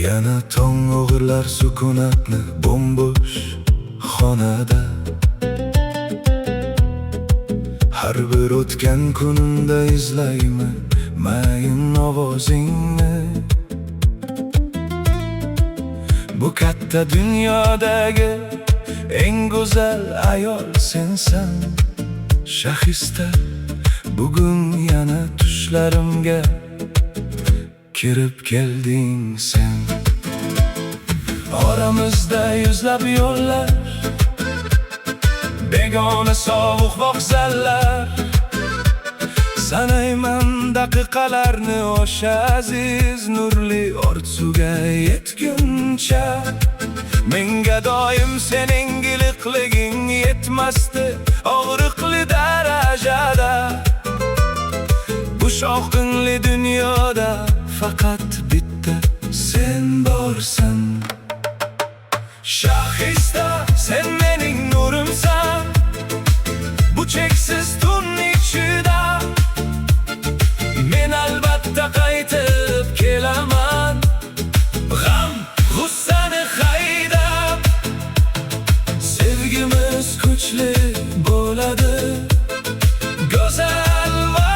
Yana tong o'g'irlar sukunatni bombo'sh xonada. Har bir o'tgan kunimda izlayman mayin ovozingni. Bu katta dunyodagi eng go'zal ayol sensan Shahista. Bugun yana tushlarimga kirib kelding sen. Oramizda yuzlab yo'llar, begona sovuq vokzallar. Sanayman daqiqalarni o'sha aziz nurli orzuga yetguncha. Menga doim sening iliqliging yetmasdi og'riqli darajada. Bu shovqinli dunyoda faqat bitta sen borsan. Shahista, sen mening nurimsan, bu cheksiz tun ichida. Men albatta qaytib kelaman, g'am g'ussani haydab. Sevgimiz kuchli bo'ladi, go'zal va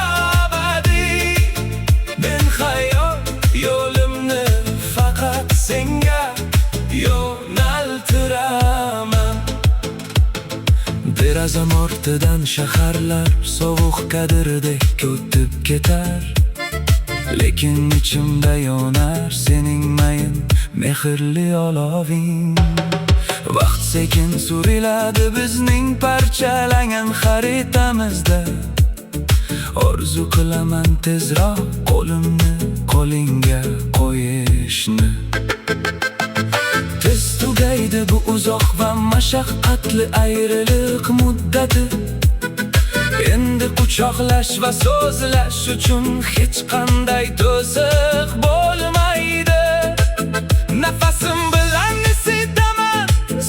abadiy. Men hayot yo'limni faqat senga yo'naltiraman. Derazam ortidan shaharlar sovuq qadrdek o'tib ketar. Lekin ichimda yonar sening mayin mehrli oloving. Vaqt sekin suriladi bizning parchalangan xaritamizda. Orzu qilaman tezroq qo'limni qo'lingga qo'yishni. Tez tugaydi bu uzoq va mashaqqatli ayriliq muddati. Endi quchoqlash va so'zlash uchun hech qanday to'siq bo'lmaydi. Nafasim bilan isitaman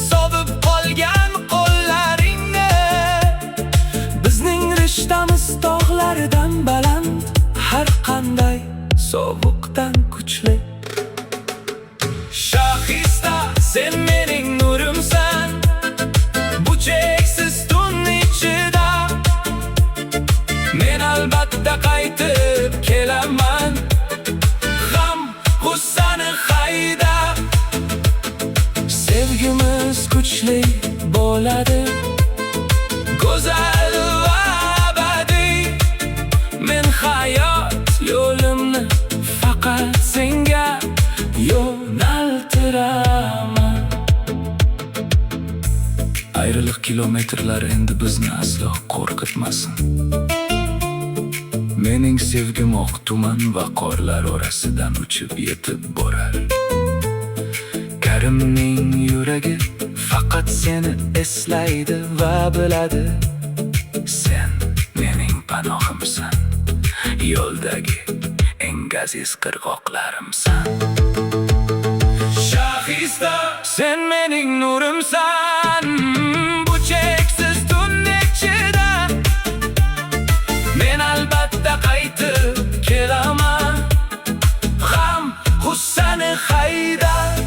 sovib qolgan qo'llaringni. Bizning rishtamiz tog'lardan baland, har qanday sovuqdan kuchli. Shahista, sen mening nurimsan, bu cheksiz tun ichida. Men albatta qaytib kelaman, g'am g'ussani haydab. Sevgimiz kuchli bo'ladi, go'zal va abadiy. Men hayot yo'limni faqat senga yo'naltiraman. Ayriliq kilometrlar endi bizni aslo qo'rqitmasin. Mening sevgim oq tuman va qorlar orasidan uchib yetib borar. Karimning yuragi faqat seni eslaydi va biladi. Sen mening panohimsan, yo'ldagi eng aziz qirg'oqlarimsan. Shahista, sen mening nurimsan, bu cheksiz tun ichida. Men albatta qaytib kelaman, g'am g'ussani haydab.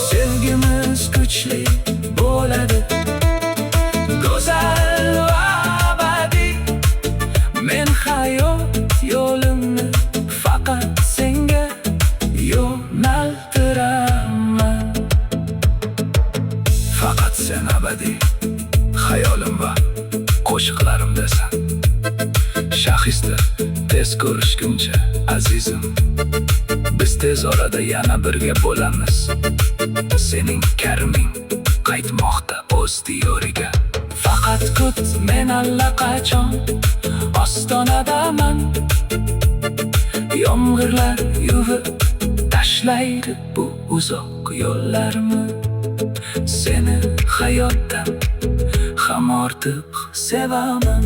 Sevgimiz kuchli bo'ladi, go'zal va abadiy. Men hayot yo'limni faqat senga yo'naltiraman. Faqat sen abadiy hayolim va qo'shiqlarimdasan. Shahista, tez ko'rishguncha azizim, biz tez orada yana birga bo'lamiz. Sening Kariming qaytmoqda o'z diyoriga. Faqat kut, men allaqachon ostonadaman. Yomg'irlar yuvib tashlaydi bu uzoq yo'llarni. Seni hayotdan ham ortiq sevaman.